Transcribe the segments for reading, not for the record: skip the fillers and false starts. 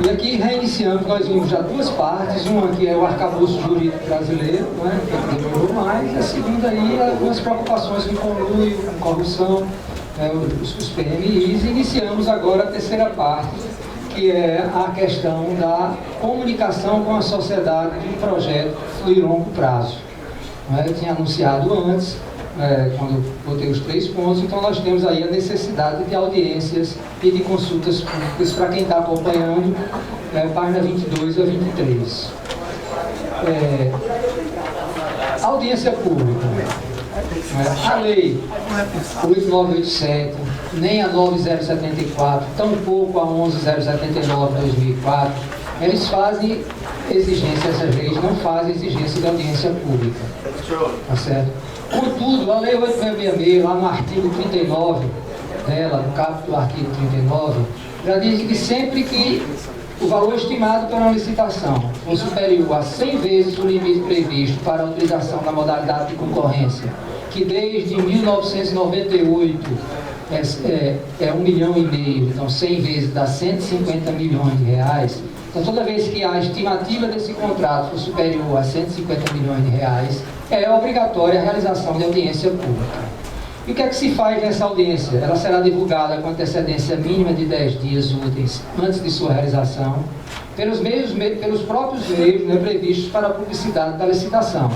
E aqui reiniciamos, nós vimos já duas partes, uma que é o arcabouço jurídico brasileiro, né, que demorou mais, e a segunda aí, algumas preocupações com conluio, com corrupção, os PMIs, e iniciamos agora a terceira parte, que é a questão da comunicação com a sociedade de um projeto de longo prazo. Eu tinha anunciado antes, quando eu botei os 3 pontos, então nós temos aí a necessidade de audiências e de consultas públicas para quem está acompanhando, página 22 a 23. Audiência pública. A lei 8987, nem a 9074, tampouco a 11079 de 2004, eles fazem exigência, essas leis não fazem exigência de audiência pública. Tá certo? Contudo, a lei 8666, lá no artigo 39 dela, no caput do artigo 39, já diz que sempre que o valor estimado para uma licitação for superior a 100 vezes o limite previsto para a utilização da modalidade de concorrência, que desde 1998 é 1,5 milhão, então 100 vezes dá 150 milhões de reais. Então, toda vez que a estimativa desse contrato for superior a 150 milhões de reais, é obrigatória a realização de audiência pública. E o que é que se faz nessa audiência? Ela será divulgada com antecedência mínima de 10 dias úteis antes de sua realização, pelos próprios meios, né, previstos para a publicidade da licitação,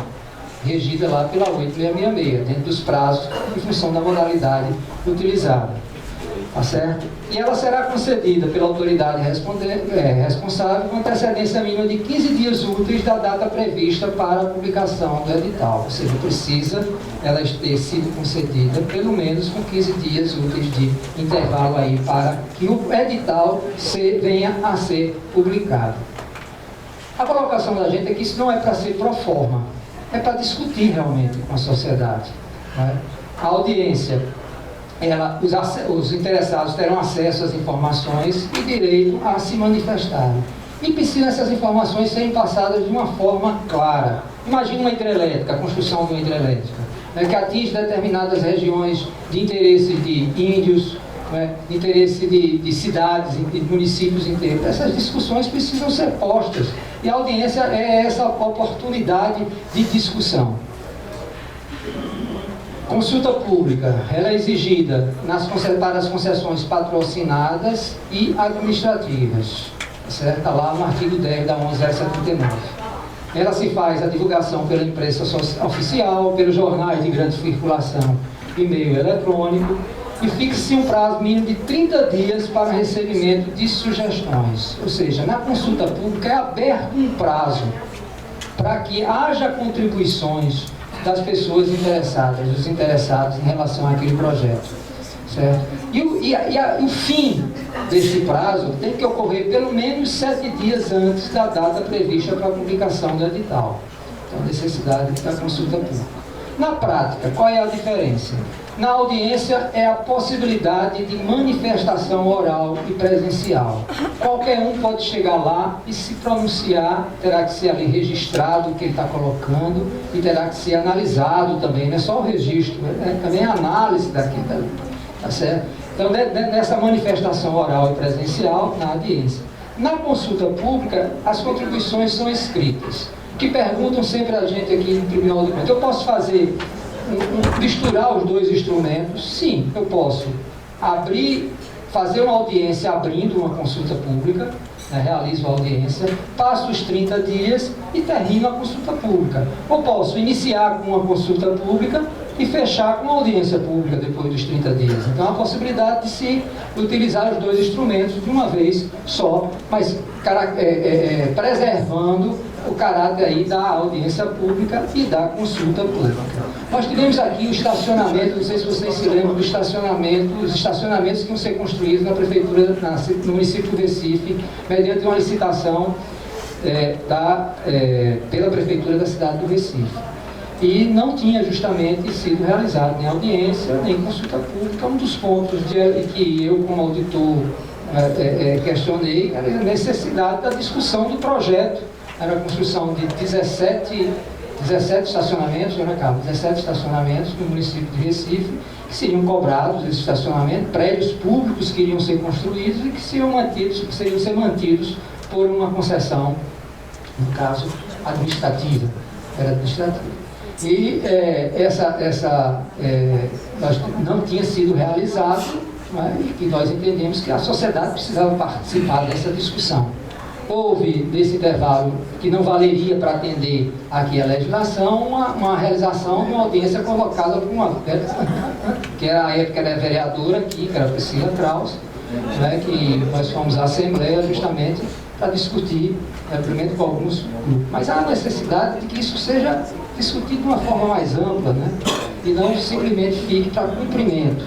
regida lá pela 8666, dentro dos prazos em função da modalidade utilizada. Tá certo? E ela será concedida pela autoridade responsável com antecedência mínima de 15 dias úteis da data prevista para a publicação do edital. Ou seja, precisa ela ter sido concedida pelo menos com 15 dias úteis de intervalo aí para que o edital venha a ser publicado. A colocação da gente é que isso não é para ser pro forma, é para discutir realmente com a sociedade. Né? A audiência, os interessados terão acesso às informações e direito a se manifestarem. E precisam essas informações serem passadas de uma forma clara. Imagine uma hidrelétrica, a construção de uma hidrelétrica, né, que atinge determinadas regiões de interesse de índios, né, de interesse de cidades, de municípios inteiros. Essas discussões precisam ser postas. E a audiência é essa oportunidade de discussão. Consulta pública, ela é exigida para as concessões patrocinadas e administrativas, certo? Está lá no artigo 10 da 11079. Ela se faz a divulgação pela imprensa oficial, pelos jornais de grande circulação e meio eletrônico, e fixa-se um prazo mínimo de 30 dias para recebimento de sugestões. Ou seja, na consulta pública é aberto um prazo para que haja contribuições das pessoas interessadas, dos interessados em relação àquele projeto, certo? E o fim desse prazo tem que ocorrer pelo menos 7 dias antes da data prevista para a publicação do edital. Então, a necessidade da consulta pública. Na prática, qual é a diferença? Na audiência é a possibilidade de manifestação oral e presencial. Qualquer um pode chegar lá e se pronunciar, terá que ser ali registrado o que ele está colocando e terá que ser analisado também, não é só o registro, também a análise daquilo, tá certo? Então, nessa manifestação oral e presencial, na audiência. Na consulta pública, as contribuições são escritas, que perguntam sempre a gente aqui no Tribunal de Contas: eu posso fazer misturar os dois instrumentos? Sim, eu posso fazer uma audiência abrindo uma consulta pública, né, realizo a audiência, passo os 30 dias e termino a consulta pública. Ou posso iniciar com uma consulta pública e fechar com uma audiência pública depois dos 30 dias. Então, a possibilidade de se utilizar os dois instrumentos de uma vez só, mas preservando o caráter aí da audiência pública e da consulta pública. Nós tivemos aqui o estacionamento, não sei se vocês se lembram do estacionamento, os estacionamentos que iam ser construídos na prefeitura, no município do Recife, mediante uma licitação pela prefeitura da cidade do Recife. E não tinha justamente sido realizado nem audiência, nem consulta pública. Um dos pontos que eu, como auditor, questionei era a necessidade da discussão do projeto. Era a construção de 17 estacionamentos, né, Carlos? 17 estacionamentos no município de Recife, que seriam cobrados, esse estacionamento, prédios públicos que iriam ser construídos e que seriam ser mantidos por uma concessão, no caso, administrativa. Era administrativa. E não tinha sido realizado, né, e que nós entendemos que a sociedade precisava participar dessa discussão. Houve, nesse intervalo, que não valeria para atender aqui a legislação, uma realização de uma audiência convocada por uma que era, a época era vereadora aqui, que era a Priscila Kraus, né, que nós fomos à Assembleia justamente para discutir, primeiro com alguns grupos. Mas há a necessidade de que isso seja discutido de uma forma mais ampla, né, e não simplesmente fique para cumprimento.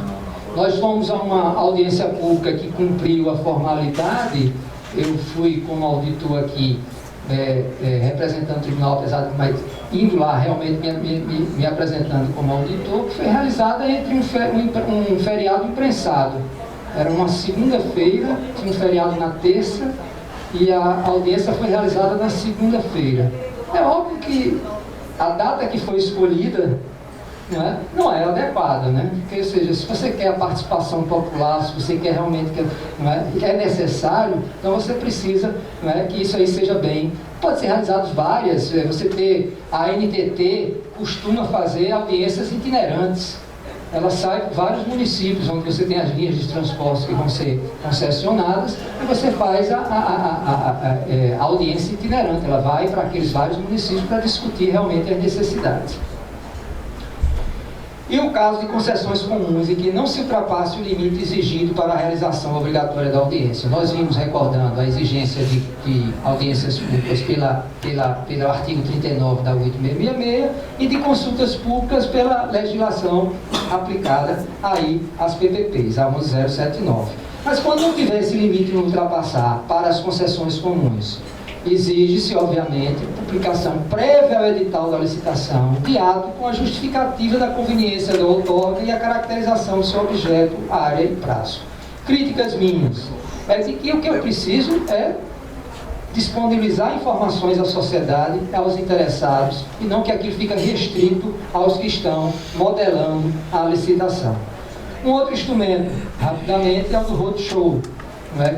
Nós fomos a uma audiência pública que cumpriu a formalidade. Eu fui como auditor aqui, representando o tribunal, apesar de mas indo lá realmente me apresentando como auditor, que foi realizada entre um feriado imprensado. Era uma segunda-feira, tinha um feriado na terça, e a audiência foi realizada na segunda-feira. É óbvio que a data que foi escolhida não é adequada, né? Porque, ou seja, se você quer a participação popular, se você quer realmente que é necessário, então você precisa, que isso aí seja bem. Pode ser realizadas várias, a NTT costuma fazer audiências itinerantes. Ela sai por vários municípios onde você tem as linhas de transporte que vão ser concessionadas e você faz a audiência itinerante. Ela vai para aqueles vários municípios para discutir realmente as necessidades. E o caso de concessões comuns em que não se ultrapasse o limite exigido para a realização obrigatória da audiência. Nós vimos recordando a exigência de audiências públicas pelo artigo 39 da 8666 e de consultas públicas pela legislação aplicada aí às PPPs, a 11079. Mas quando não tiver esse limite não ultrapassar para as concessões comuns, exige-se, obviamente, publicação prévia ao edital da licitação de ato com a justificativa da conveniência do outorga e a caracterização do seu objeto, área e prazo. Críticas minhas é de que o que eu preciso é disponibilizar informações à sociedade, aos interessados, e não que aquilo fique restrito aos que estão modelando a licitação. Um outro instrumento, rapidamente, é o do roadshow,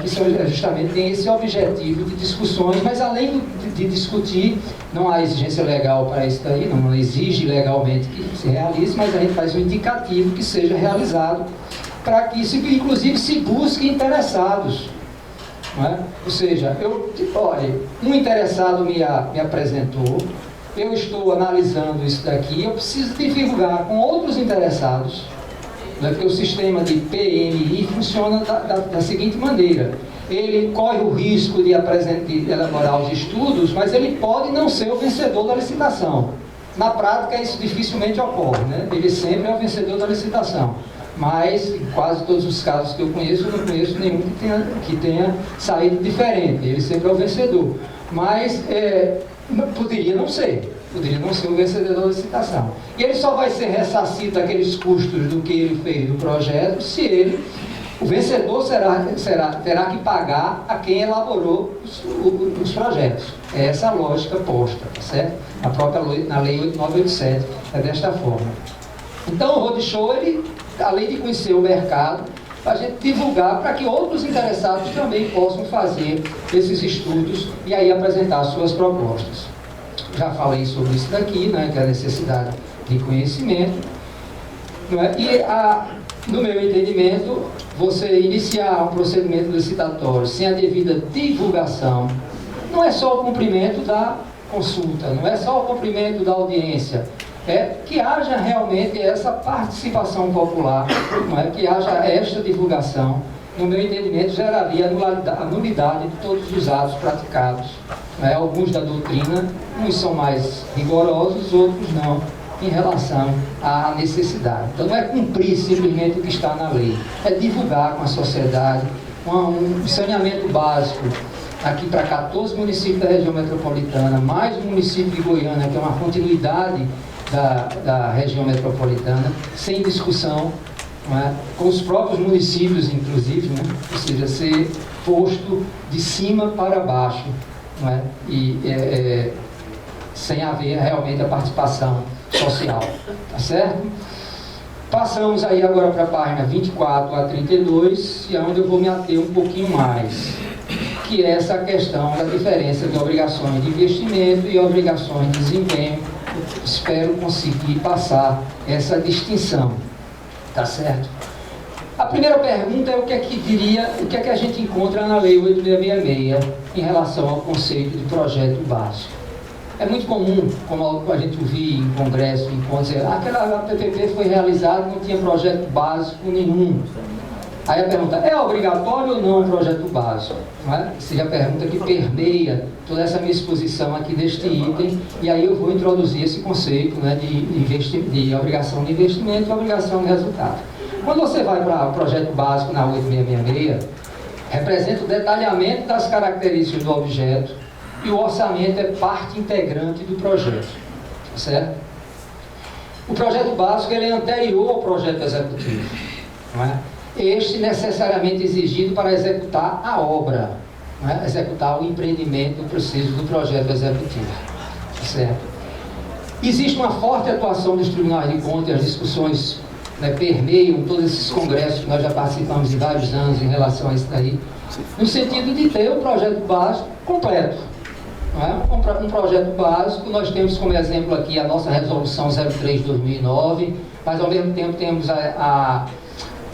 que justamente tem esse objetivo de discussões, mas além de discutir, não há exigência legal para isso daí, não exige legalmente que se realize, mas a gente faz um indicativo que seja realizado para que isso, inclusive, se busque interessados. Ou seja, olha, um interessado me apresentou, eu estou analisando isso daqui, eu preciso divulgar com outros interessados, porque o sistema de PMI funciona da seguinte maneira: ele corre o risco de elaborar os estudos, mas ele pode não ser o vencedor da licitação. Na prática, isso dificilmente ocorre, ele sempre é o vencedor da licitação. Mas, em quase todos os casos que eu não conheço nenhum que tenha saído diferente. Ele sempre é o vencedor. Mas poderia não ser o vencedor da licitação. E ele só vai ser ressarcido daqueles custos do que ele fez no projeto se o vencedor terá que pagar a quem elaborou os projetos. É essa a lógica posta, certo? Na Lei 8987 é desta forma. Então o roadshow, além de conhecer o mercado, a gente divulgar para que outros interessados também possam fazer esses estudos e aí apresentar suas propostas. Já falei sobre isso daqui, que é a necessidade de conhecimento. E, no meu entendimento, você iniciar um procedimento licitatório sem a devida divulgação, não é só o cumprimento da consulta, não é só o cumprimento da audiência, é que haja realmente essa participação popular, não é? Que haja esta divulgação. No meu entendimento, geraria a nulidade de todos os atos praticados. Não é? Alguns da doutrina, uns são mais rigorosos, outros não, em relação à necessidade. Então não é cumprir simplesmente o que está na lei, é divulgar com a sociedade um saneamento básico aqui para 14 municípios da região metropolitana, mais um município de Goiânia, que é uma continuidade da região metropolitana, sem discussão, não é? Com os próprios municípios, inclusive, né? Ou seja, ser posto de cima para baixo, não é? E sem haver realmente a participação social, tá certo? Passamos aí agora para a página 24 a 32, e é onde eu vou me ater um pouquinho mais, que é essa questão da diferença de obrigações de investimento e obrigações de desempenho. Espero conseguir passar essa distinção, tá certo? A primeira pergunta é o que é que a gente encontra na Lei 8666 em relação ao conceito de projeto básico. É muito comum, como a gente ouvir em congresso, em encontros, aquela PPP foi realizada, não tinha projeto básico nenhum. Aí a pergunta, é obrigatório ou não um projeto básico? Não é? Seja a pergunta que permeia toda essa minha exposição aqui deste item, e aí eu vou introduzir esse conceito, né, de obrigação de investimento e obrigação de resultado. Quando você vai para o projeto básico na 8666, representa o detalhamento das características do objeto, e o orçamento é parte integrante do projeto, certo? O projeto básico ele é anterior ao projeto executivo, não é? Este necessariamente exigido para executar a obra, não é? Executar o empreendimento preciso do projeto executivo, certo? Existe uma forte atuação dos tribunais de contas, e as discussões, né, permeiam todos esses congressos que nós já participamos em vários anos em relação a isso daí, no sentido de ter o projeto básico completo. Não é? Um projeto básico, nós temos como exemplo aqui a nossa resolução 03 de 2009, mas ao mesmo tempo temos a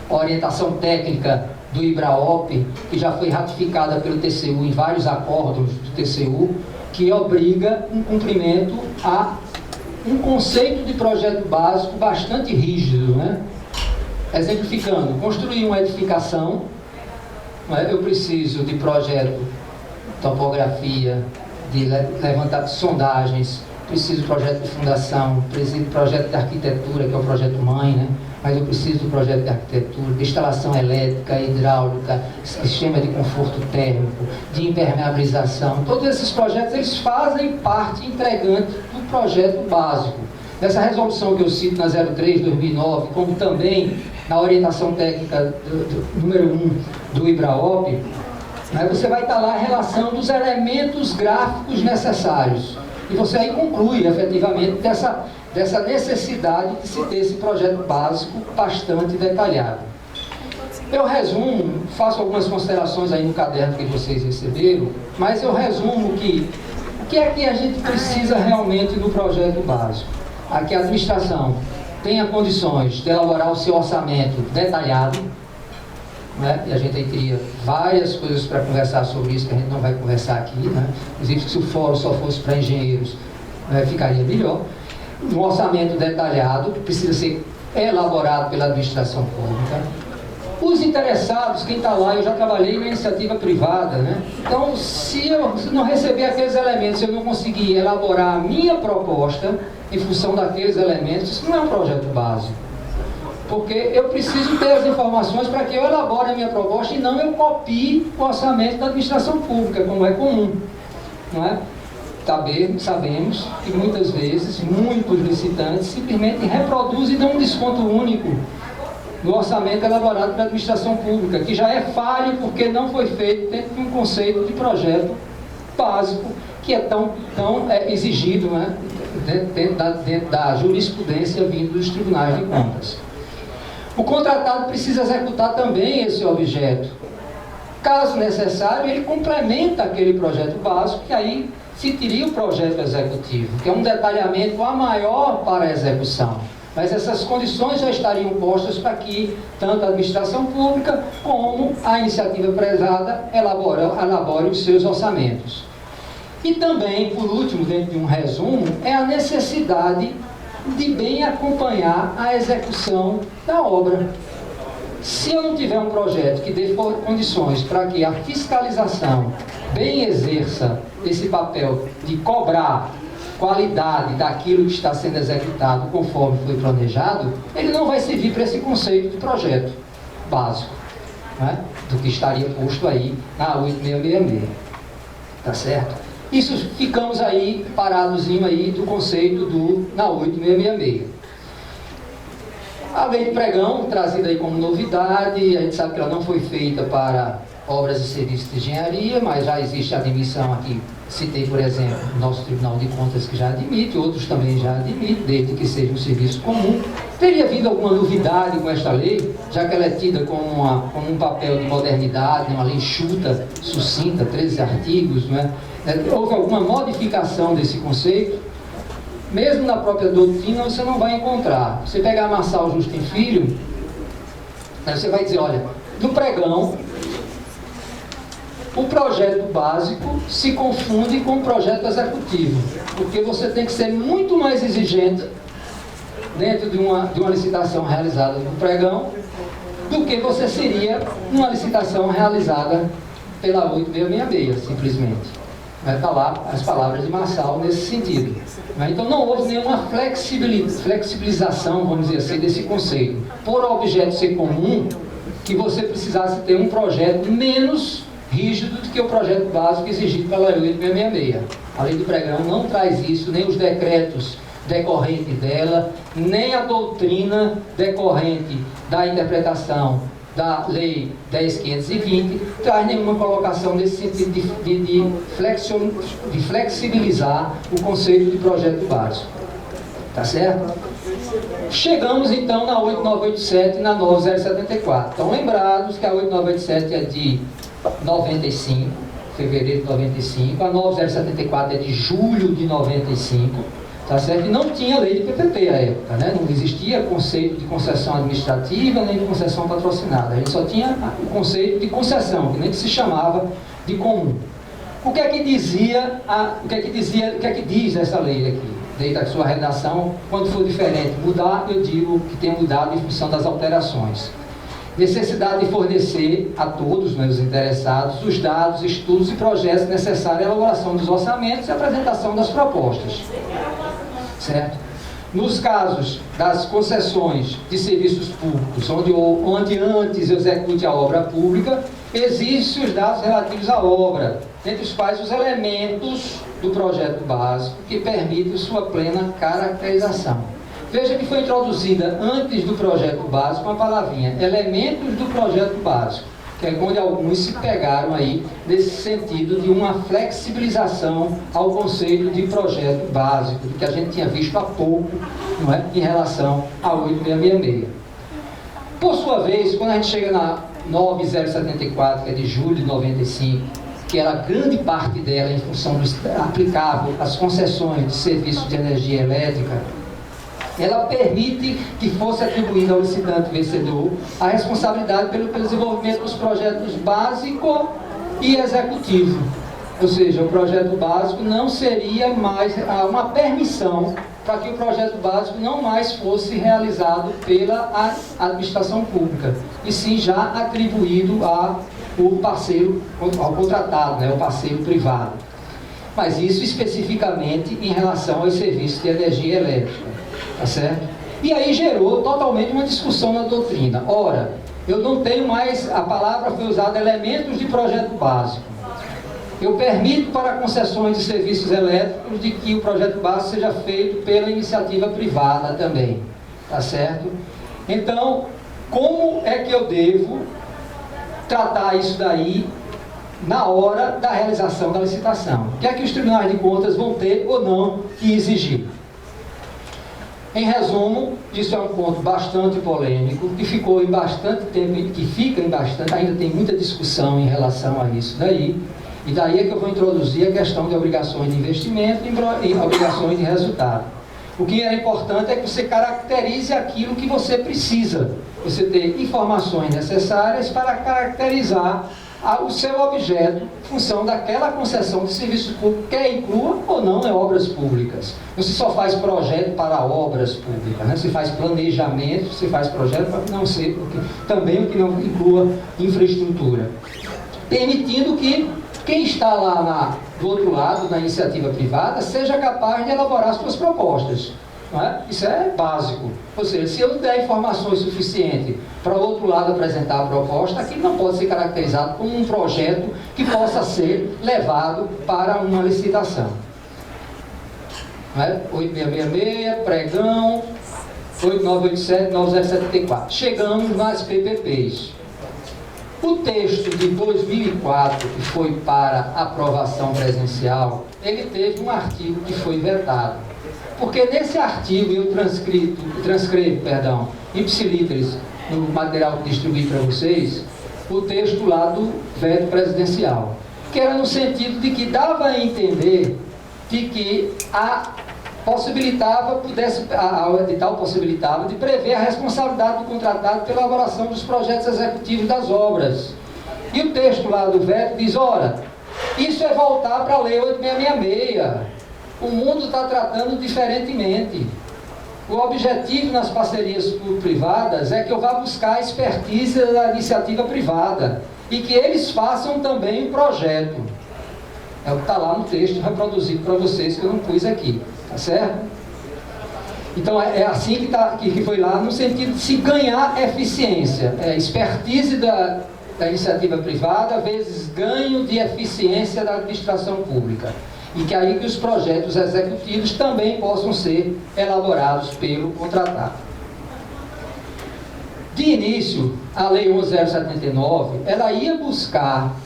orientação técnica do IBRAOP, que já foi ratificada pelo TCU em vários acordos do TCU, que obriga um cumprimento a um conceito de projeto básico bastante rígido, né? Exemplificando, construir uma edificação, não é? Eu preciso de projeto, topografia, de levantar sondagens, preciso de projeto de fundação, preciso de projeto de arquitetura, que é o projeto mãe, né? Mas eu preciso do projeto de arquitetura, de instalação elétrica, hidráulica, sistema de conforto térmico, de impermeabilização. Todos esses projetos, eles fazem parte integrante do projeto básico. Nessa resolução que eu cito na 03 de 2009, como também na orientação técnica número 1 do IBRAOP, né, você vai estar lá a relação dos elementos gráficos necessários. E você aí conclui, efetivamente, dessa necessidade de se ter esse projeto básico bastante detalhado. Eu resumo, faço algumas considerações aí no caderno que vocês receberam, mas eu resumo que o que é que a gente precisa realmente no projeto básico? Aqui a administração tenha condições de elaborar o seu orçamento detalhado, né? E a gente aí teria várias coisas para conversar sobre isso, que a gente não vai conversar aqui, né? Inclusive, se o fórum só fosse para engenheiros, ficaria melhor. Um orçamento detalhado, que precisa ser elaborado pela administração pública. Os interessados, quem está lá, eu já trabalhei na iniciativa privada, né? Então, se não receber aqueles elementos, se eu não conseguir elaborar a minha proposta em função daqueles elementos, isso não é um projeto básico. Porque eu preciso ter as informações para que eu elabore a minha proposta e não eu copie o orçamento da administração pública, como é comum, não é? Sabemos que muitas vezes, muitos licitantes simplesmente reproduzem e dão um desconto único no orçamento elaborado pela administração pública, que já é falho porque não foi feito dentro de um conceito de projeto básico, que é tão exigido, né, dentro da jurisprudência vindo dos tribunais de contas. O contratado precisa executar também esse objeto. Caso necessário, ele complementa aquele projeto básico, que aí se teria o projeto executivo, que é um detalhamento a maior para a execução. Mas essas condições já estariam postas para que tanto a administração pública como a iniciativa privada elabore os seus orçamentos. E também, por último, dentro de um resumo, é a necessidade de bem acompanhar a execução da obra. Se eu não tiver um projeto que dê condições para que a fiscalização bem exerça esse papel de cobrar qualidade daquilo que está sendo executado conforme foi planejado, ele não vai servir para esse conceito de projeto básico, né, do que estaria posto aí na 8666. Tá certo? Isso ficamos aí paradozinho aí do conceito na 8666. A lei de pregão, trazida aí como novidade, a gente sabe que ela não foi feita para obras e serviços de engenharia, mas já existe a admissão aqui, citei, por exemplo, o nosso Tribunal de Contas que já admite, outros também já admitem, desde que seja um serviço comum. Teria havido alguma novidade com esta lei, já que ela é tida como um papel de modernidade, uma lei enxuta, sucinta, 13 artigos, não é? Houve alguma modificação desse conceito? Mesmo na própria doutrina você não vai encontrar. Você pegar Marçal Justin Filho, você vai dizer, olha, no pregão, o projeto básico se confunde com o projeto executivo, porque você tem que ser muito mais exigente dentro de uma licitação realizada no pregão do que você seria numa licitação realizada pela 8666, simplesmente. Vai estar lá as palavras de Marçal nesse sentido. Então não houve nenhuma flexibilização, vamos dizer assim, desse conceito. Por objeto ser comum, que você precisasse ter um projeto menos rígido do que o projeto básico exigido pela lei 8666. A lei do pregão não traz isso, nem os decretos decorrentes dela, nem a doutrina decorrente da interpretação da lei 10.520 traz nenhuma colocação nesse sentido de flexibilizar o conceito de projeto básico. Tá certo? Chegamos então na 8987 e na 9074. Estão lembrados que a 8987 é de 95, fevereiro de 95, a 9074 é de julho de 95, tá certo? E não tinha lei de PPP à época, né? Não existia conceito de concessão administrativa nem de concessão patrocinada. A gente só tinha o conceito de concessão, que nem que se chamava de comum. O que é que dizia, o que é que diz essa lei aqui? Desde a sua redação, quando for diferente mudar, eu digo que tem mudado em função das alterações. Necessidade de fornecer a todos, né, os interessados, os dados, estudos e projetos necessários à elaboração dos orçamentos e apresentação das propostas. Certo? Nos casos das concessões de serviços públicos, onde antes execute a obra pública, existem os dados relativos à obra, entre os quais os elementos do projeto básico que permitem sua plena caracterização. Veja que foi introduzida antes do projeto básico uma palavrinha, elementos do projeto básico, que é onde alguns se pegaram aí nesse sentido de uma flexibilização ao conceito de projeto básico, que a gente tinha visto há pouco, não é, em relação à 8666. Por sua vez, quando a gente chega na 9074, que é de julho de 95, que era grande parte dela em função do aplicável às concessões de serviços de energia elétrica, ela permite que fosse atribuída ao licitante vencedor a responsabilidade pelo desenvolvimento dos projetos básico e executivo. Ou seja, o projeto básico não seria mais uma permissão para que o projeto básico não mais fosse realizado pela administração pública, e sim já atribuído ao parceiro, ao contratado, né, ao parceiro privado. Mas isso especificamente em relação aos serviços de energia elétrica. Tá certo? E aí gerou totalmente uma discussão na doutrina. Ora, eu não tenho mais, a palavra foi usada, elementos de projeto básico. Eu permito para concessões de serviços elétricos de que o projeto básico seja feito pela iniciativa privada também. Tá certo? Então, como é que eu devo tratar isso daí na hora da realização da licitação? O que é que os tribunais de contas vão ter ou não que exigir? Em resumo, isso é um ponto bastante polêmico, que ficou em bastante tempo, que fica em bastante, ainda tem muita discussão em relação a isso daí, e daí é que eu vou introduzir a questão de obrigações de investimento e obrigações de resultado. O que é importante é que você caracterize aquilo que você precisa, você ter informações necessárias para caracterizar o seu objeto, função daquela concessão de serviço público, quer inclua ou não obras públicas. Não se só faz projeto para obras públicas, né? Se faz planejamento, se faz projeto para não ser também o que não inclua infraestrutura. Permitindo que quem está lá do outro lado, na iniciativa privada, seja capaz de elaborar suas propostas. Não é? Isso é básico. Ou seja, se eu der informações suficientes para o outro lado apresentar a proposta, aquilo não pode ser caracterizado como um projeto que possa ser levado para uma licitação. Não é? 8666, pregão, 8987, 9074. Chegamos nas PPPs. O texto de 2004, que foi para aprovação presencial, ele teve um artigo que foi vetado. Porque nesse artigo eu transcrevo, ipsilíteres, no material que distribuí para vocês, o texto lá do veto presidencial, que era no sentido de que dava a entender de que o edital possibilitava de prever a responsabilidade do contratado pela elaboração dos projetos executivos das obras. E o texto lá do veto diz, ora, isso é voltar para a Lei 8666. O mundo está tratando diferentemente. O objetivo nas parcerias público-privadas é que eu vá buscar a expertise da iniciativa privada e que eles façam também o projeto. É o que está lá no texto reproduzido para vocês, que eu não pus aqui. Tá certo? Então é assim que foi lá, no sentido de se ganhar eficiência. Expertise da iniciativa privada vezes ganho de eficiência da administração pública. E que aí que os projetos executivos também possam ser elaborados pelo contratado. De início, a Lei 11.079, ela ia buscar,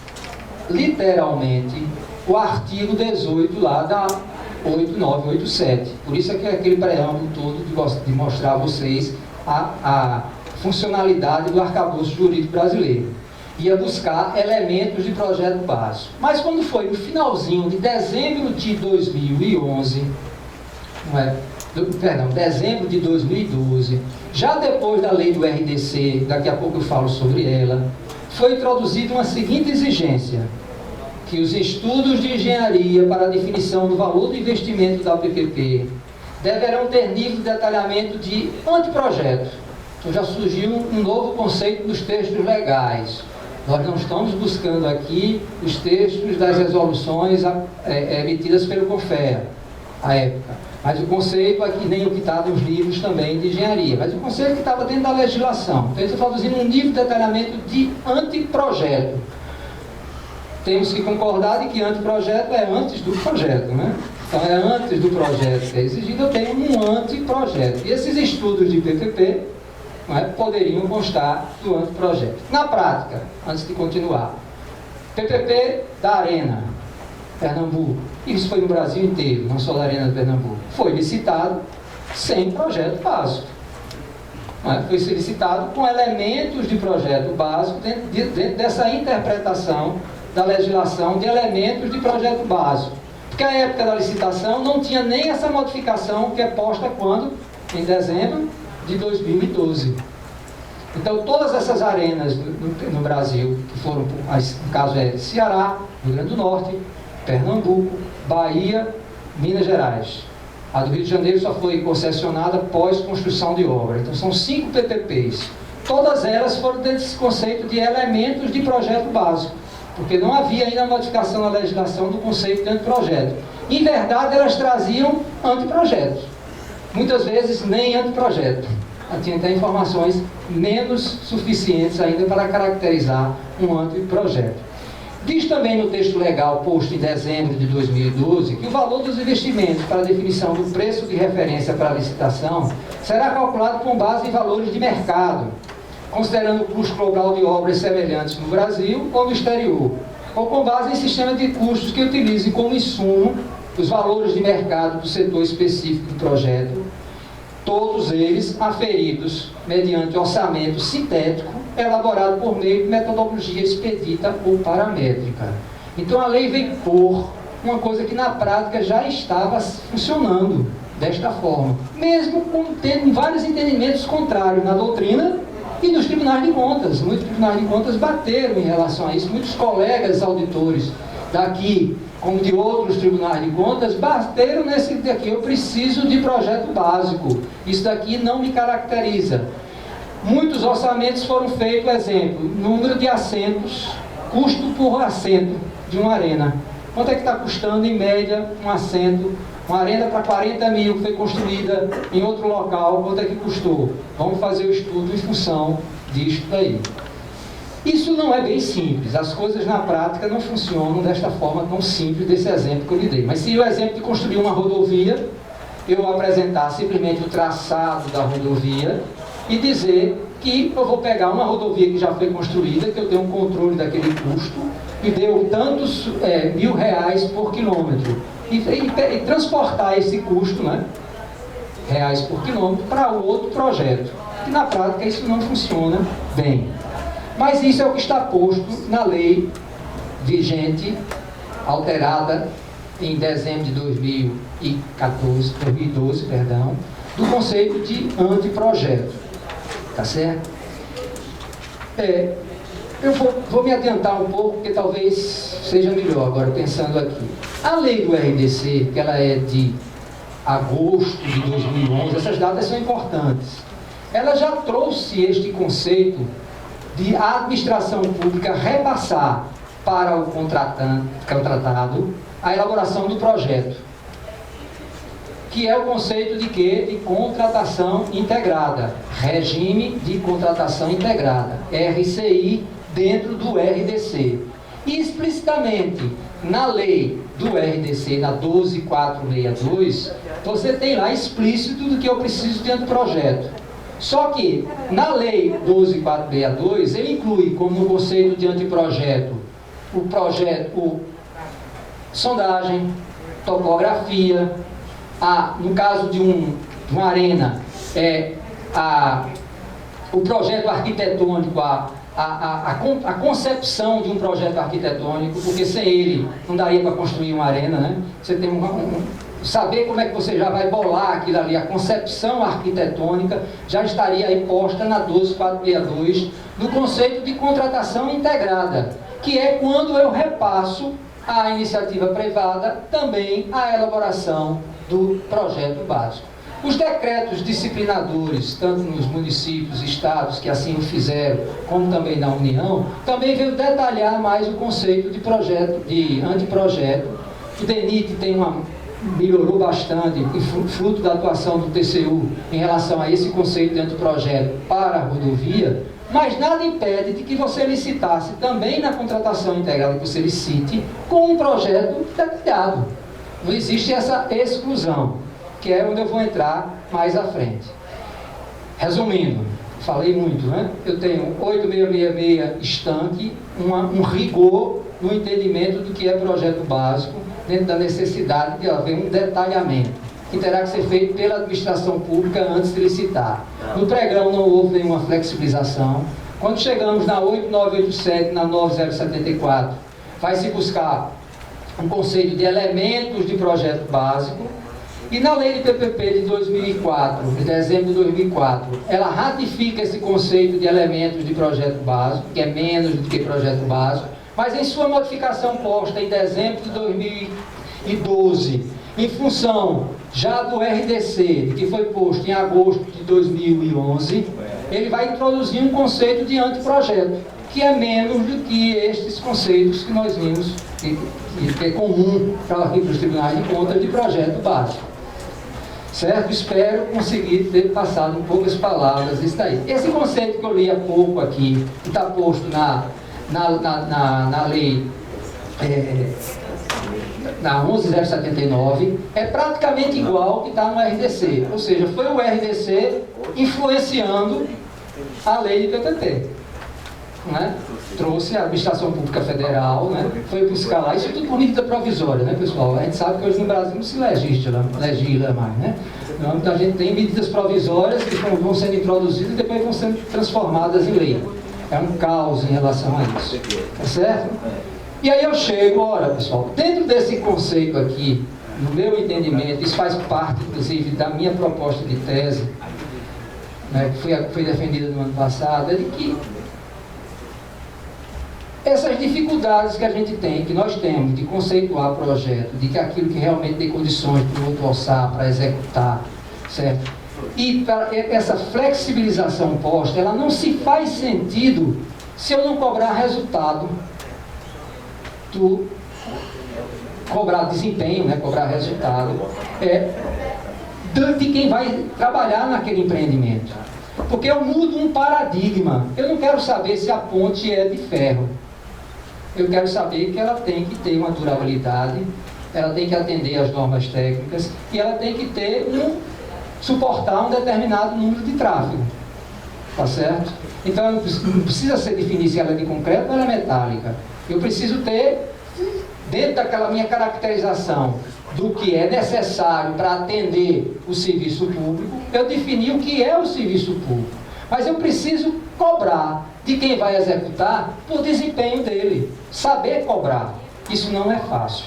literalmente, o artigo 18 lá da 8987. Por isso é que aquele preâmbulo todo de mostrar a vocês a funcionalidade do arcabouço jurídico brasileiro. Ia buscar elementos de projeto básico. Mas quando foi no finalzinho de dezembro de 2011, dezembro de 2012, já depois da lei do RDC, daqui a pouco eu falo sobre ela, foi introduzida uma seguinte exigência, que os estudos de engenharia para a definição do valor do investimento da PPP deverão ter nível de detalhamento de anteprojeto. Então já surgiu um novo conceito dos textos legais. Nós não estamos buscando aqui os textos das resoluções emitidas pelo CONFEA, à época. Mas o conceito aqui, nem o que está nos livros também de engenharia, mas o conceito que estava dentro da legislação. Então, eles estão produzindo um nível de detalhamento de anteprojeto. Temos que concordar de que anteprojeto é antes do projeto, né? Então, é antes do projeto que é exigido, eu tenho um anteprojeto. E esses estudos de PPP poderiam constar do anteprojeto. Na prática, antes de continuar, PPP da Arena, Pernambuco, isso foi no Brasil inteiro, não só da Arena de Pernambuco, foi licitado sem projeto básico. Foi licitado com elementos de projeto básico dentro dessa interpretação da legislação de elementos de projeto básico. Porque a época da licitação não tinha nem essa modificação que é posta quando? Em dezembro de 2012. Então, todas essas arenas no Brasil, que foram, no caso é Ceará, Rio Grande do Norte, Pernambuco, Bahia, Minas Gerais. A do Rio de Janeiro só foi concessionada pós construção de obra. Então, são 5 PPPs. Todas elas foram dentro desse conceito de elementos de projeto básico, porque não havia ainda a modificação na legislação do conceito de anteprojeto. Em verdade, elas traziam anteprojetos. Muitas vezes nem anteprojeto. Tinha até informações menos suficientes ainda para caracterizar um anteprojeto. Diz também no texto legal posto em dezembro de 2012 que o valor dos investimentos para a definição do preço de referência para a licitação será calculado com base em valores de mercado, considerando o custo global de obras semelhantes no Brasil ou no exterior, ou com base em sistema de custos que utilize como insumo os valores de mercado do setor específico do projeto, todos eles aferidos mediante orçamento sintético elaborado por meio de metodologia expedita ou paramétrica. Então a lei vem por uma coisa que na prática já estava funcionando desta forma, mesmo tendo vários entendimentos contrários na doutrina E nos tribunais de contas, muitos tribunais de contas bateram em relação a isso, muitos colegas auditores daqui, como de outros tribunais de contas, bateram nesse daqui: eu preciso de projeto básico, isso daqui não me caracteriza. Muitos orçamentos foram feitos, exemplo, número de assentos, custo por assento de uma arena. Quanto é que está custando, em média, um assento? Uma arena para 40 mil, que foi construída em outro local, quanto é que custou? Vamos fazer o estudo em função disso daí. Isso não é bem simples, as coisas na prática não funcionam desta forma tão simples, desse exemplo que eu lhe dei. Mas se o exemplo de construir uma rodovia, eu apresentar simplesmente o traçado da rodovia e dizer que eu vou pegar uma rodovia que já foi construída, que eu tenho um controle daquele custo, e deu tantos R$1.000 por quilômetro, e transportar esse custo, né, reais por quilômetro, para o outro projeto. E na prática isso não funciona bem. Mas isso é o que está posto na lei vigente, alterada em dezembro de 2012, do conceito de anteprojeto. Tá certo? Eu vou me adiantar um pouco, porque talvez seja melhor agora, pensando aqui. A lei do RDC, que ela é de agosto de 2011, essas datas são importantes. Ela já trouxe este conceito de a administração pública repassar para o contratado a elaboração do projeto, que é o conceito de quê? De contratação integrada, regime de contratação integrada, RCI, dentro do RDC. E explicitamente, na lei do RDC, na 12462, você tem lá explícito do que eu preciso dentro do projeto. Só que, na lei 12462, ele inclui como conceito de anteprojeto sondagem, topografia, no caso de uma arena, o projeto arquitetônico, a concepção de um projeto arquitetônico, porque sem ele não daria para construir uma arena, né? Você tem saber como é que você já vai bolar aquilo ali, a concepção arquitetônica já estaria aí posta na 12462, no conceito de contratação integrada, que é quando eu repasso à iniciativa privada também a elaboração do projeto básico. Os decretos disciplinadores, tanto nos municípios, estados que assim o fizeram, como também na União, também veio detalhar mais o conceito de projeto, de anteprojeto. O DENIT melhorou bastante, fruto da atuação do TCU em relação a esse conceito de anteprojeto para a rodovia, mas nada impede de que você licitasse também na contratação integrada, que você licite com um projeto detalhado. Não existe essa exclusão, que é onde eu vou entrar mais à frente. Resumindo, falei muito, né? Eu tenho 8666 estanque, um rigor no entendimento do que é projeto básico, dentro da necessidade de haver um detalhamento, que terá que ser feito pela administração pública antes de licitar. No pregão não houve nenhuma flexibilização. Quando chegamos na 8987, na 9074, vai se buscar um conceito de elementos de projeto básico, e na lei de PPP de 2004, de dezembro de 2004, ela ratifica esse conceito de elementos de projeto básico, que é menos do que projeto básico, mas em sua modificação posta em dezembro de 2012, em função já do RDC, que foi posto em agosto de 2011, ele vai introduzir um conceito de anteprojeto, que é menos do que estes conceitos que nós vimos, que é comum para os tribunais de contas de projeto básico. Certo? Espero conseguir ter passado em poucas palavras isso daí. Esse conceito que eu li há pouco aqui, que está posto na lei na 11079, é praticamente igual ao que está no RDC. Ou seja, foi o RDC influenciando a lei de PPP. Né? Trouxe a administração pública federal, né? Foi buscar lá, isso é tudo por medida provisória, né, pessoal? A gente sabe que hoje no Brasil não se legisla mais, né? Então a gente tem medidas provisórias que vão sendo introduzidas e depois vão sendo transformadas em lei. É um caos em relação a isso, tá certo? E aí eu chego, ora, pessoal, dentro desse conceito aqui, no meu entendimento, isso faz parte, inclusive, da minha proposta de tese. né, que foi defendida no ano passado, é de que essas dificuldades que a gente tem, que nós temos de conceituar projeto, de que aquilo que realmente tem condições para o outro orçar, para executar, certo? E para essa flexibilização posta, ela não se faz sentido se eu não cobrar resultado, cobrar desempenho, né? Cobrar resultado de quem vai trabalhar naquele empreendimento. Porque eu mudo um paradigma. Eu não quero saber se a ponte é de ferro. Eu quero saber que ela tem que ter uma durabilidade, ela tem que atender às normas técnicas e ela tem que ter suportar um determinado número de tráfego. Tá certo? Então não precisa ser definir se ela é de concreto ou ela é metálica. Eu preciso ter, dentro daquela minha caracterização do que é necessário para atender o serviço público, eu definir o que é o serviço público. Mas eu preciso cobrar de quem vai executar por desempenho dele. Saber cobrar. Isso não é fácil.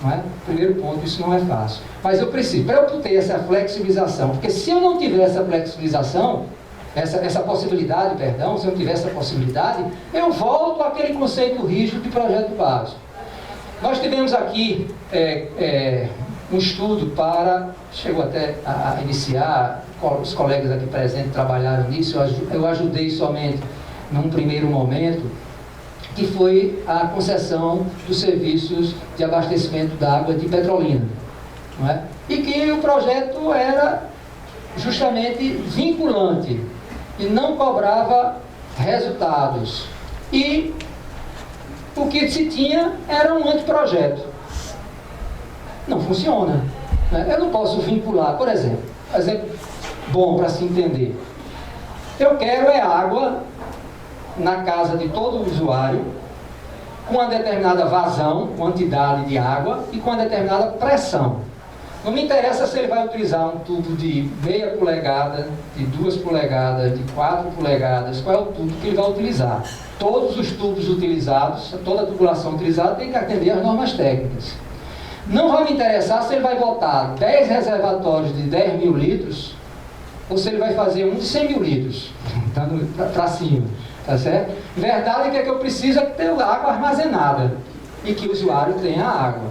Não é? Primeiro ponto, isso não é fácil. Mas eu preciso, para eu ter essa flexibilização, porque se eu não tiver essa flexibilização, essa possibilidade, perdão, se eu não tiver essa possibilidade, eu volto àquele conceito rígido de projeto básico. Nós tivemos aqui um estudo chegou até a iniciar, os colegas aqui presentes trabalharam nisso, eu ajudei somente num primeiro momento, que foi a concessão dos serviços de abastecimento da água de Petrolina. Não é? E que o projeto era justamente vinculante e não cobrava resultados. E o que se tinha era um anteprojeto. Não funciona. Né? Eu não posso vincular, por exemplo bom para se entender. Eu quero água na casa de todo usuário, com uma determinada vazão, quantidade de água e com uma determinada pressão. Não me interessa se ele vai utilizar um tubo de meia polegada, de 2 polegadas, de 4 polegadas, qual é o tubo que ele vai utilizar. Todos os tubos utilizados, toda a tubulação utilizada tem que atender às normas técnicas. Não vai me interessar se ele vai botar 10 reservatórios de 10 mil litros ou se ele vai fazer um de 100 mil litros, para cima. Tá certo? Verdade que eu preciso é ter água armazenada e que o usuário tenha água.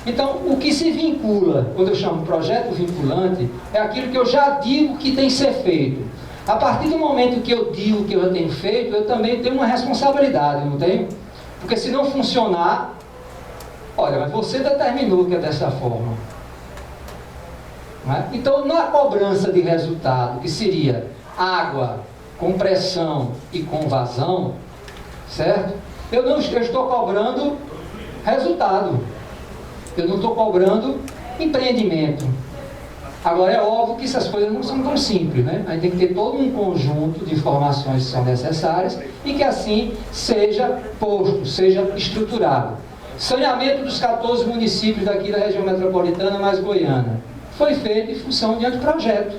Então, o que se vincula, quando eu chamo projeto vinculante, é aquilo que eu já digo que tem que ser feito. A partir do momento que eu digo que eu tenho feito, eu também tenho uma responsabilidade, não tenho? Porque se não funcionar, olha, mas você determinou que é dessa forma. Não é? Então, na cobrança de resultado, que seria água com pressão e com vazão, certo? Eu estou cobrando resultado. Eu não estou cobrando empreendimento. Agora, é óbvio que essas coisas não são tão simples, né? A gente tem que ter todo um conjunto de informações que são necessárias e que assim seja posto, seja estruturado. Saneamento dos 14 municípios daqui da região metropolitana mais Goiânia foi feito em função de anteprojeto.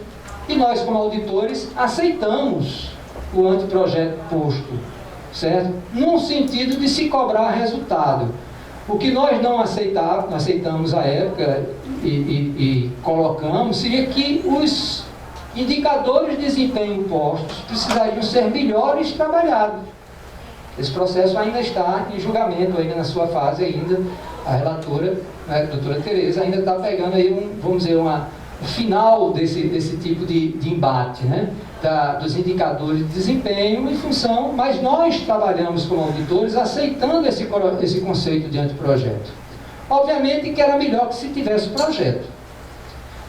E nós, como auditores, aceitamos o anteprojeto posto, certo? Num sentido de se cobrar resultado. O que nós não aceitamos à época e colocamos, seria que os indicadores de desempenho postos precisariam ser melhores trabalhados. Esse processo ainda está em julgamento, ainda na sua fase ainda. A relatora, né, a doutora Tereza, ainda está pegando aí vamos dizer, o final desse tipo de embate, né? Dos indicadores de desempenho em função, mas nós trabalhamos como auditores aceitando esse conceito de anteprojeto. Obviamente que era melhor que se tivesse projeto.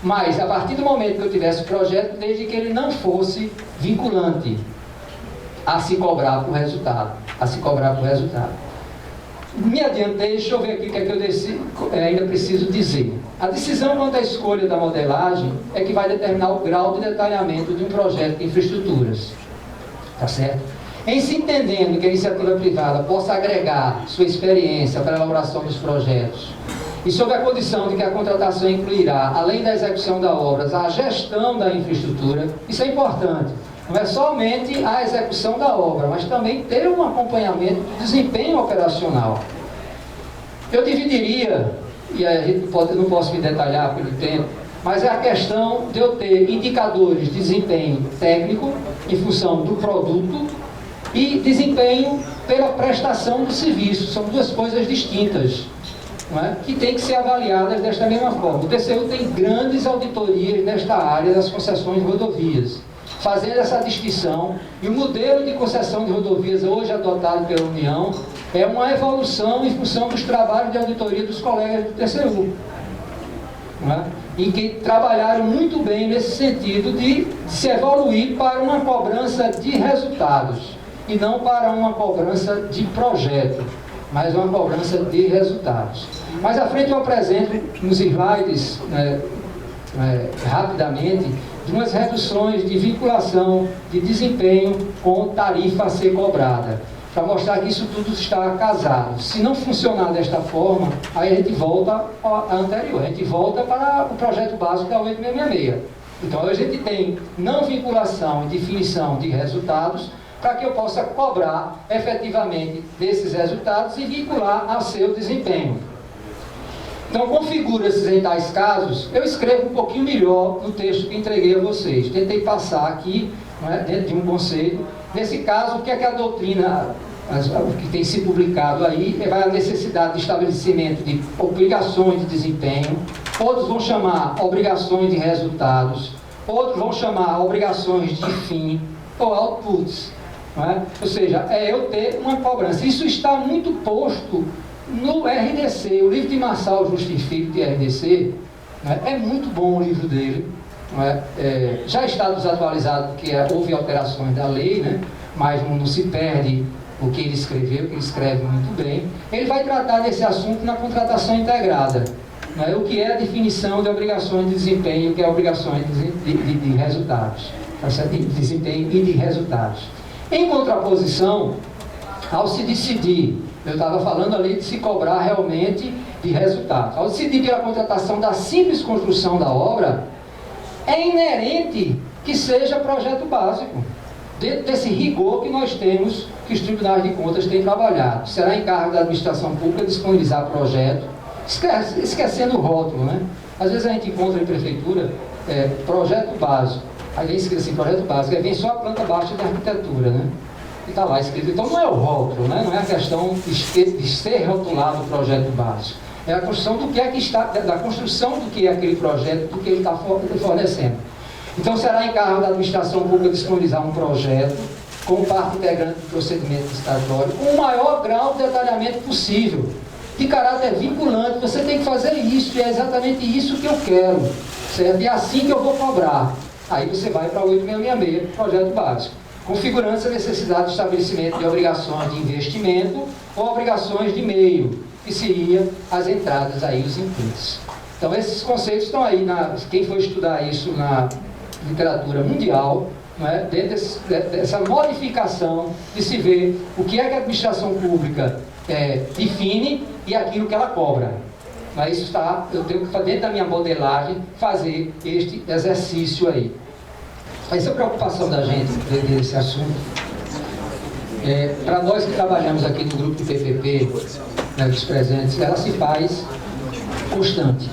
Mas, a partir do momento que eu tivesse projeto, desde que ele não fosse vinculante a se cobrar por resultado. Me adiantei, deixa eu ver aqui o que é que eu ainda preciso dizer. A decisão quanto à escolha da modelagem é que vai determinar o grau de detalhamento de um projeto de infraestruturas. Tá certo? Em se entendendo que a iniciativa privada possa agregar sua experiência para a elaboração dos projetos, e sob a condição de que a contratação incluirá, além da execução das obras, a gestão da infraestrutura, isso é importante. Não é somente a execução da obra, mas também ter um acompanhamento do desempenho operacional. Eu dividiria, e a gente não posso me detalhar pelo tempo, mas é a questão de eu ter indicadores de desempenho técnico em função do produto e desempenho pela prestação do serviço. São duas coisas distintas, não é? Que têm que ser avaliadas desta mesma forma. O TCU tem grandes auditorias nesta área das concessões de rodovias, fazendo essa distinção, e o modelo de concessão de rodovias hoje adotado pela União é uma evolução em função dos trabalhos de auditoria dos colegas do TCU, não é? Em que trabalharam muito bem nesse sentido de se evoluir para uma cobrança de resultados, e não para uma cobrança de projeto, mas uma cobrança de resultados. Mais à frente eu apresento nos slides, rapidamente, de umas reduções de vinculação de desempenho com tarifa a ser cobrada, para mostrar que isso tudo está casado. Se não funcionar desta forma, aí a gente volta à anterior, a gente volta para o projeto básico da 8666. Então a gente tem não vinculação e definição de resultados, para que eu possa cobrar efetivamente desses resultados e vincular ao seu desempenho. Então, configura-se em tais casos, eu escrevo um pouquinho melhor no texto que entreguei a vocês. Tentei passar aqui, dentro de um conceito. Nesse caso, o que é que a doutrina, o que tem se publicado aí, vai a necessidade de estabelecimento de obrigações de desempenho, outros vão chamar obrigações de resultados, outros vão chamar obrigações de fim ou outputs. Não é? Ou seja, eu ter uma cobrança. Isso está muito posto no RDC. O livro de Marçal Justifico de RDC, é muito bom o livro dele. Já está desatualizado porque houve alterações da lei, mas não se perde o que ele escreveu, que ele escreve muito bem. Ele vai tratar desse assunto na contratação integrada. O que é a definição de obrigações de desempenho, o que é obrigações de resultados. De desempenho e de resultados. Em contraposição, ao se decidir, eu estava falando ali de se cobrar realmente de resultados. Ao decidir pela contratação da simples construção da obra, é inerente que seja projeto básico, dentro desse rigor que nós temos, que os tribunais de contas têm trabalhado. Será encargo da administração pública disponibilizar projeto, esquecendo o rótulo, Às vezes a gente encontra em prefeitura projeto básico. Aí vem escrito assim, projeto básico, aí vem só a planta baixa da arquitetura, E está lá escrito. Então não é o rótulo, não é a questão de ser rotulado o projeto básico. É a construção do que é que está, da construção do que é aquele projeto, do que ele está fornecendo. Então será encargo da administração pública disponibilizar um projeto como parte integrante do procedimento licitatório, com o maior grau de detalhamento possível, de caráter vinculante. Você tem que fazer isso, e é exatamente isso que eu quero, certo? E é assim que eu vou cobrar. Aí você vai para o 8666, projeto básico, configurando a necessidade de estabelecimento de obrigações de investimento ou obrigações de meio, que seria as entradas aí, os inputs. Então esses conceitos estão aí, quem for estudar isso na literatura mundial, dentro dessa modificação de se ver o que é que a administração pública define e aquilo que ela cobra. Mas isso está, eu tenho que, dentro da minha modelagem, fazer este exercício aí. Essa é a preocupação da gente desse assunto. Para nós que trabalhamos aqui no grupo de PPP, dos presentes, ela se faz constante.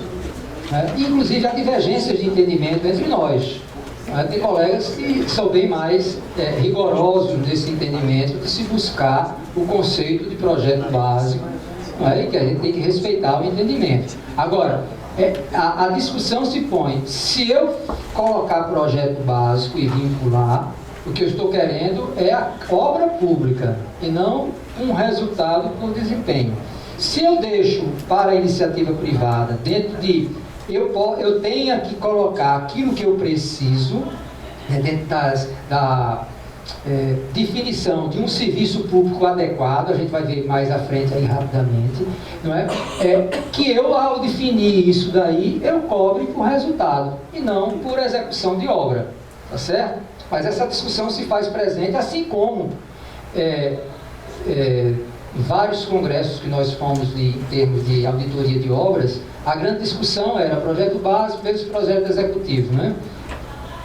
Inclusive há divergências de entendimento entre nós. Tem colegas que são bem mais rigorosos nesse entendimento de se buscar o conceito de projeto básico, e que a gente tem que respeitar o entendimento. Agora, a discussão se põe, se eu colocar projeto básico e vincular, o que eu estou querendo é a obra pública e não um resultado por desempenho. Se eu deixo para a iniciativa privada, dentro de eu tenho que colocar aquilo que eu preciso, dentro da definição de um serviço público adequado, a gente vai ver mais à frente aí rapidamente, que eu, ao definir isso daí, eu cobre por resultado e não por execução de obra, tá certo? Mas essa discussão se faz presente, assim como vários congressos que nós fomos em termos de auditoria de obras, a grande discussão era projeto básico versus projeto executivo,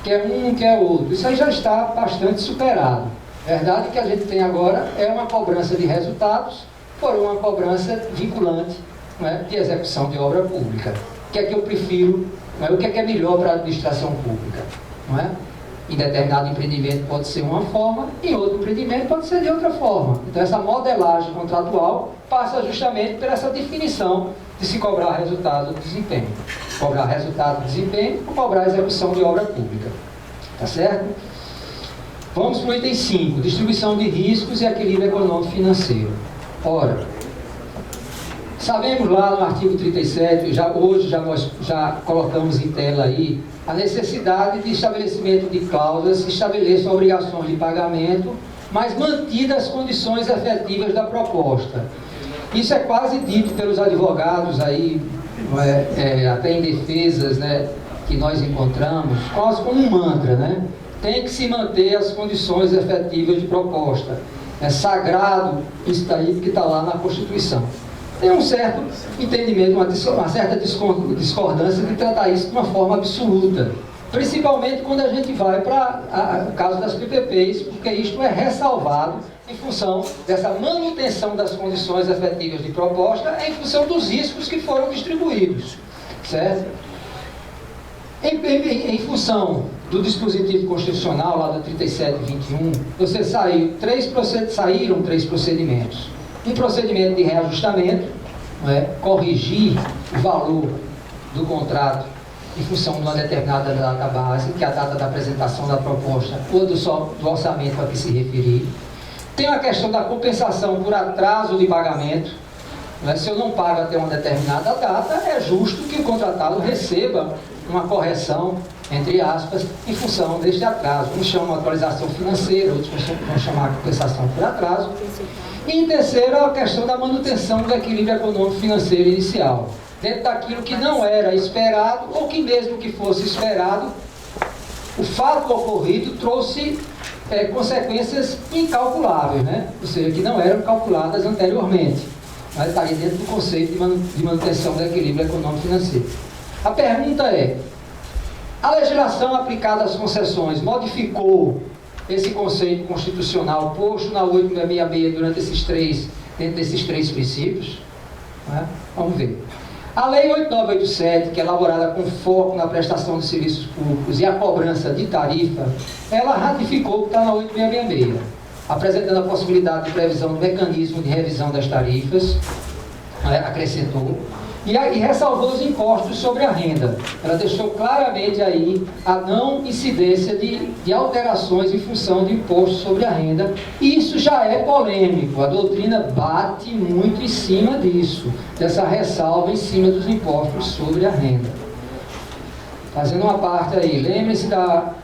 quer um, quer outro. Isso aí já está bastante superado. A verdade que a gente tem agora é uma cobrança de resultados por uma cobrança vinculante, de execução de obra pública. O que é que eu prefiro, o que é melhor para a administração pública, Em determinado empreendimento pode ser uma forma, em outro empreendimento pode ser de outra forma. Então essa modelagem contratual passa justamente por essa definição de se cobrar resultado do desempenho. Cobrar resultado do desempenho ou cobrar execução de obra pública. Tá certo? Vamos para o item 5, distribuição de riscos e equilíbrio econômico financeiro. Ora, sabemos lá no artigo 37, hoje nós já colocamos em tela aí, a necessidade de estabelecimento de cláusulas que estabeleçam obrigações de pagamento, mas mantidas as condições efetivas da proposta. Isso é quase dito pelos advogados aí, até em defesas, né, que nós encontramos, quase como um mantra, né? Tem que se manter as condições efetivas de proposta. É sagrado isso daí que está lá na Constituição. Tem um certo entendimento, uma certa discordância de tratar isso de uma forma absoluta. Principalmente quando a gente vai para o caso das PPPs, porque isto é ressalvado em função dessa manutenção das condições efetivas de proposta, em função dos riscos que foram distribuídos. Certo? Em função do dispositivo constitucional, lá do 3721, saíram três procedimentos. Um procedimento de reajustamento, corrigir o valor do contrato em função de uma determinada data base, que é a data da apresentação da proposta ou do orçamento a que se referir. Tem a questão da compensação por atraso de pagamento. Se eu não pago até uma determinada data, é justo que o contratado receba uma correção, entre aspas, em função deste atraso. Uns chamam atualização financeira, outros vão chamar de compensação por atraso. E em terceiro, a questão da manutenção do equilíbrio econômico financeiro inicial, dentro daquilo que não era esperado, ou que mesmo que fosse esperado, o fato ocorrido trouxe consequências incalculáveis, né? Ou seja, que não eram calculadas anteriormente, mas estaria dentro do conceito de manutenção do equilíbrio econômico financeiro. A pergunta é: a legislação aplicada às concessões modificou esse conceito constitucional posto na 8666 dentro desses três princípios? Vamos ver. A Lei 8987, que é elaborada com foco na prestação de serviços públicos e a cobrança de tarifa, ela ratificou o que está na 8666, apresentando a possibilidade de previsão do mecanismo de revisão das tarifas, acrescentou, e ressalvou os impostos sobre a renda. Ela deixou claramente aí a não incidência de alterações em função de impostos sobre a renda. Isso já é polêmico, a doutrina bate muito em cima disso, dessa ressalva em cima dos impostos sobre a renda. Fazendo uma parte aí, lembre-se da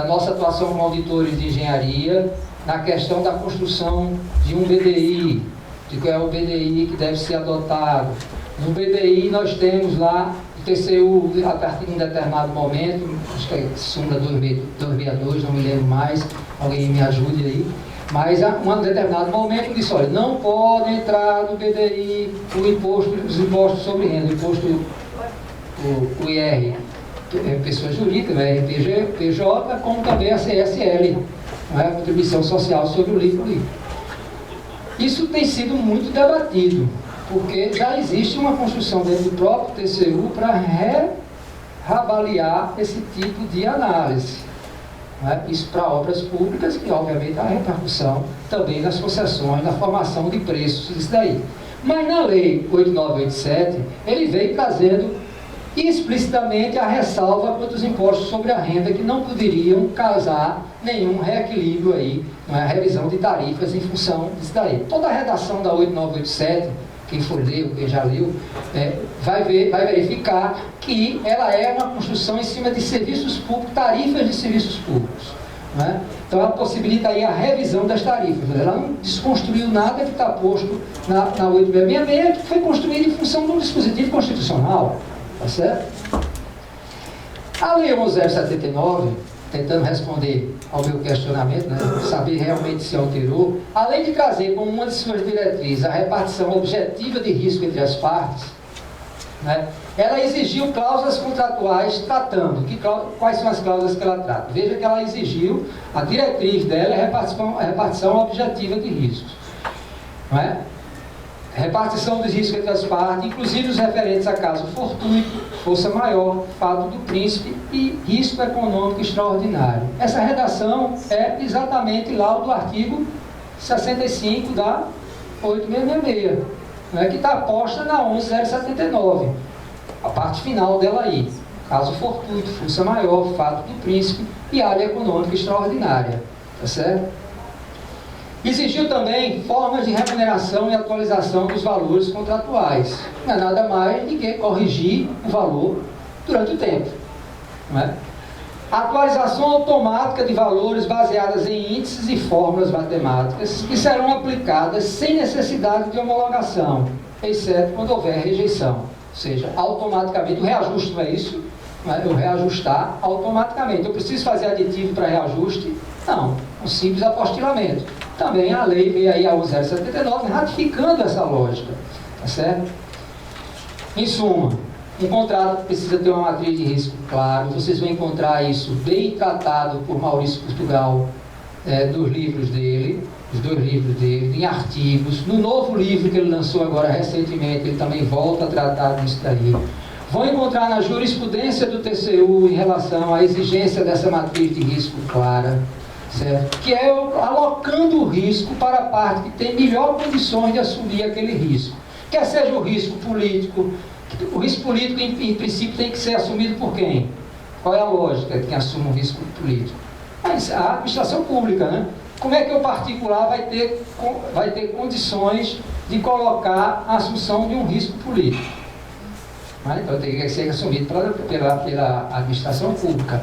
nossa atuação como auditores de engenharia, na questão da construção de um BDI, de qual é o BDI que deve ser adotado. No BDI nós temos lá o TCU, a partir de um determinado momento, acho que é Sunda 262, não me lembro mais, alguém me ajude aí, mas a um determinado momento disse: olha, não pode entrar no BDI os impostos sobre renda, o IR, pessoa jurídica, o RPJ, como também a CSL, a contribuição social sobre o lucro. Isso tem sido muito debatido, porque já existe uma construção dentro do próprio TCU para reavaliar esse tipo de análise. Isso para obras públicas, que obviamente há repercussão também nas concessões, na formação de preços, isso daí. Mas na Lei 8987, ele veio trazendo explicitamente a ressalva quanto aos impostos sobre a renda, que não poderiam causar nenhum reequilíbrio aí, a revisão de tarifas em função disso daí. Toda a redação da 8987, quem for ler, quem já leu, vai verificar que ela é uma construção em cima de serviços públicos, tarifas de serviços públicos. Então ela possibilita aí a revisão das tarifas. Ela não desconstruiu nada que está posto na 8666, que foi construído em função de um dispositivo constitucional. Tá certo? A Lei 11079, tentando responder ao meu questionamento, saber realmente se alterou, além de trazer como uma de suas diretrizes a repartição objetiva de risco entre as partes, ela exigiu cláusulas contratuais tratando. Quais são as cláusulas que ela trata? Veja que ela exigiu, a diretriz dela é a repartição objetiva de riscos. repartição dos riscos entre as partes, inclusive os referentes a caso fortuito, força maior, fato do príncipe e risco econômico extraordinário. Essa redação é exatamente lá o do artigo 65 da 8666, né, que está posta na 11.079, a parte final dela aí. Caso fortuito, força maior, fato do príncipe e área econômica extraordinária. Tá certo? Exigiu também formas de remuneração e atualização dos valores contratuais. Não é nada mais do que corrigir o valor durante o tempo. Não é? Atualização automática de valores baseadas em índices e fórmulas matemáticas que serão aplicadas sem necessidade de homologação, exceto quando houver rejeição. Ou seja, automaticamente, o reajuste não é isso? Não é? Eu reajustar automaticamente. Eu preciso fazer aditivo para reajuste? Não, um simples apostilamento. Também a lei veio aí a 11.079 ratificando essa lógica, tá certo? Em suma, um contrato precisa ter uma matriz de risco claro. Vocês vão encontrar isso bem tratado por Maurício Portugal, dos livros dele, os 2 livros dele, em artigos. No novo livro que ele lançou agora recentemente, ele também volta a tratar disso daí. Vão encontrar na jurisprudência do TCU em relação à exigência dessa matriz de risco clara, certo? Que é alocando o risco para a parte que tem melhor condições de assumir aquele risco. Quer seja o risco político, o risco político em princípio tem que ser assumido por quem? Qual é a lógica de quem assume o risco político? Mas a administração pública, né? Como é que o particular vai ter condições de colocar a assunção de um risco político? Então tem que ser assumido pela administração pública.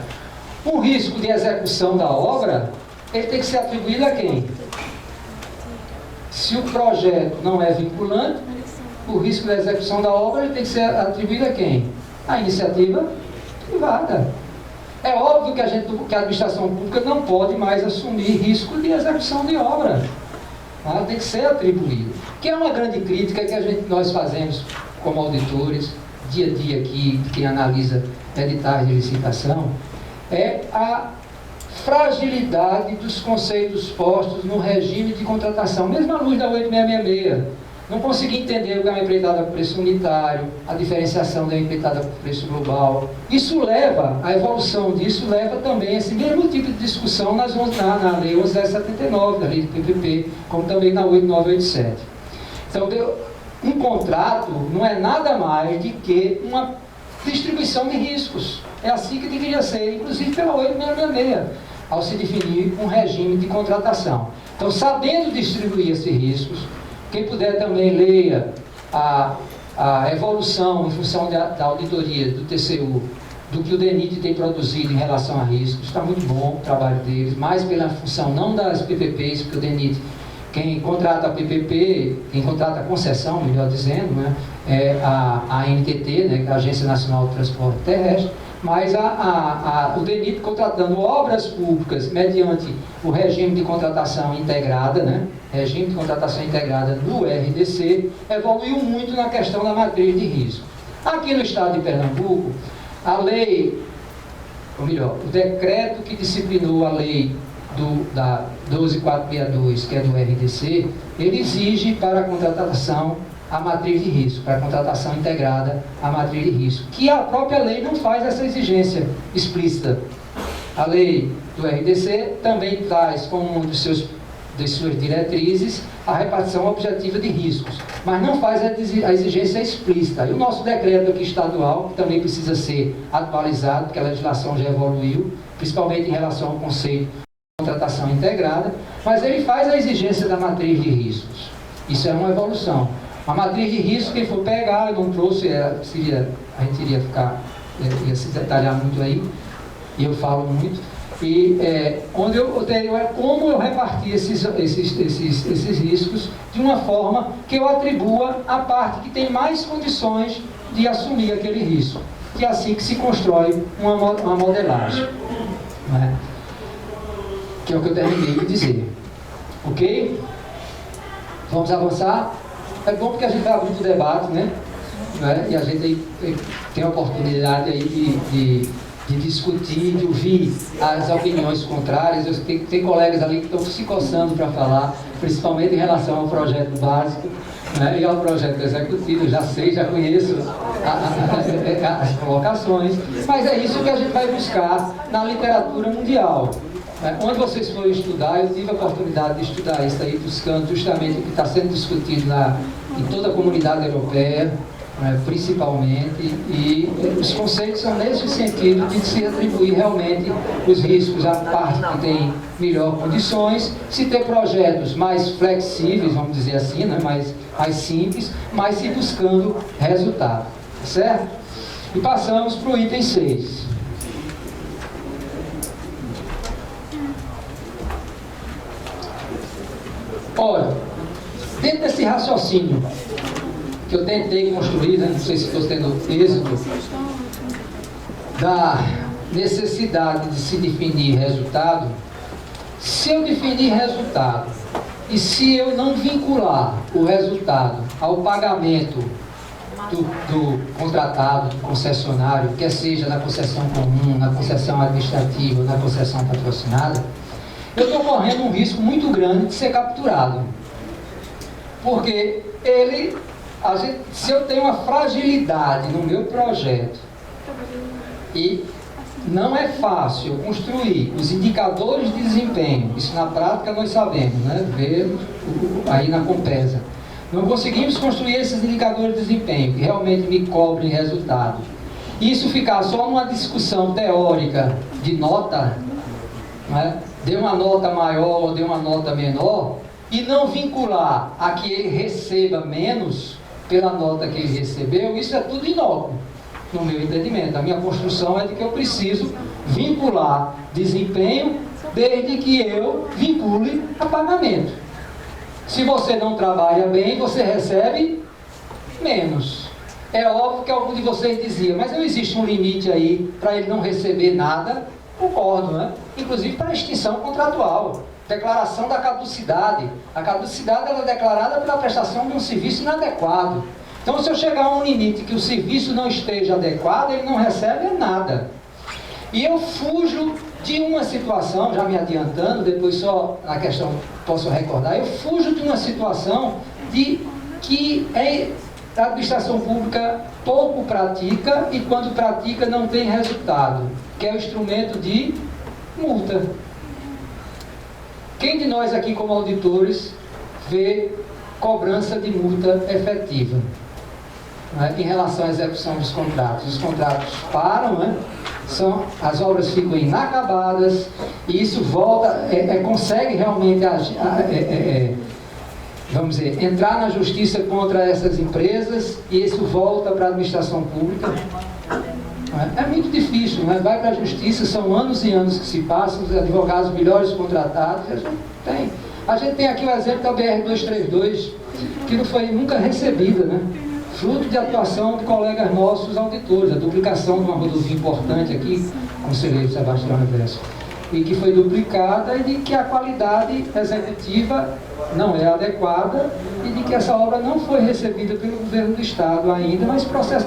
O risco de execução da obra, ele tem que ser atribuído a quem? Se o projeto não é vinculante, o risco da execução da obra ele tem que ser atribuído a quem? A iniciativa privada. É óbvio que a administração pública não pode mais assumir risco de execução de obra. Tem que ser atribuído. Que é uma grande crítica que nós fazemos como auditores, dia a dia aqui, quem analisa editais de licitação, é a fragilidade dos conceitos postos no regime de contratação. Mesmo à luz da 8666, não consegui entender o que é uma empreitada por preço unitário, a diferenciação da empreitada por preço global. Isso leva, a evolução disso leva também a esse mesmo tipo de discussão na Lei 11.079, na Lei do PPP, como também na 8987. Então, um contrato não é nada mais do que uma distribuição de riscos. É assim que deveria ser, inclusive pela 8666, ao se definir um regime de contratação. Então, sabendo distribuir esses riscos, quem puder também leia a evolução em função da auditoria do TCU, do que o DENIT tem produzido em relação a riscos. Está muito bom o trabalho deles, mais pela função não das PPPs, porque o DENIT, quem contrata a PPP, quem contrata a concessão, melhor dizendo, né, é a ANTT, né, que é a Agência Nacional de Transporte Terrestre, mas o DENIT contratando obras públicas mediante o regime de contratação integrada, né, regime de contratação integrada do RDC, evoluiu muito na questão da matriz de risco. Aqui no estado de Pernambuco, a lei, ou melhor, o decreto que disciplinou a lei da 12462, que é do RDC, ele exige para a contratação a matriz de risco, para a contratação integrada a matriz de risco, que a própria lei não faz essa exigência explícita. A lei do RDC também traz como uma de suas diretrizes a repartição objetiva de riscos, mas não faz a exigência explícita. E o nosso decreto aqui estadual, que também precisa ser atualizado, porque a legislação já evoluiu, principalmente em relação ao conceito de contratação integrada, mas ele faz a exigência da matriz de riscos. Isso é uma evolução. A matriz de risco, quem for pegar, eu não trouxe, a gente iria ia se detalhar muito aí, e eu falo muito, e onde eu teria como eu repartir esses riscos de uma forma que eu atribua a parte que tem mais condições de assumir aquele risco. E é assim que se constrói uma modelagem. Né? Que é o que eu terminei de dizer. Ok? Vamos avançar? É bom porque a gente vai abrindo o debate, né? E a gente tem a oportunidade aí de discutir, de ouvir as opiniões contrárias. Tem colegas ali que estão se coçando para falar, principalmente em relação ao projeto básico. né, e ao projeto executivo, já sei, já conheço as colocações, mas é isso que a gente vai buscar na literatura mundial. Onde vocês forem estudar, eu tive a oportunidade de estudar isso aí, buscando justamente o que está sendo discutido em toda a comunidade europeia, principalmente, e os conceitos são nesse sentido de se atribuir realmente os riscos à parte que tem melhor condições, se ter projetos mais flexíveis, vamos dizer assim, né, mais simples, mas se buscando resultado, certo? E passamos para o item 6. Ora, dentro desse raciocínio que eu tentei construir, né, não sei se estou tendo êxito, da necessidade de se definir resultado, se eu definir resultado e se eu não vincular o resultado ao pagamento do contratado, do concessionário, quer seja na concessão comum, na concessão administrativa, na concessão patrocinada, eu estou correndo um risco muito grande de ser capturado. Porque se eu tenho uma fragilidade no meu projeto e não é fácil construir os indicadores de desempenho, isso na prática nós sabemos, né? Vemos aí na Compesa. Não conseguimos construir esses indicadores de desempenho que realmente me cobrem resultado. Isso ficar só numa discussão teórica de nota, né? Dê uma nota maior ou dê uma nota menor, e não vincular a que ele receba menos pela nota que ele recebeu, isso é tudo inócuo, no meu entendimento. A minha construção é de que eu preciso vincular desempenho desde que eu vincule a pagamento. Se você não trabalha bem, você recebe menos. É óbvio que algum de vocês dizia, mas não existe um limite aí para ele não receber nada. Concordo, né? Inclusive para a extinção contratual, declaração da caducidade. A caducidade ela é declarada pela prestação de um serviço inadequado. Então, se eu chegar a um limite que o serviço não esteja adequado, ele não recebe nada. E eu fujo de uma situação, já me adiantando, depois só na questão posso recordar, eu fujo de uma situação que a administração pública pouco pratica e quando pratica não tem resultado, que é o instrumento de multa. Quem de nós aqui como auditores vê cobrança de multa efetiva, né, em relação à execução dos contratos? Os contratos param, né, as obras ficam inacabadas e isso volta, consegue realmente vamos dizer, entrar na justiça contra essas empresas e isso volta para a administração pública. É muito difícil, né? Vai para a justiça, são anos e anos que se passam, os advogados melhores contratados, a gente tem aqui o exemplo da BR-232, que não foi nunca recebida, né? Fruto de atuação de colegas nossos auditores, a duplicação de uma rodovia importante aqui, conselheiro Sebastião Reverso, e que foi duplicada e de que a qualidade executiva não é adequada e de que essa obra não foi recebida pelo governo do Estado ainda, mas o processo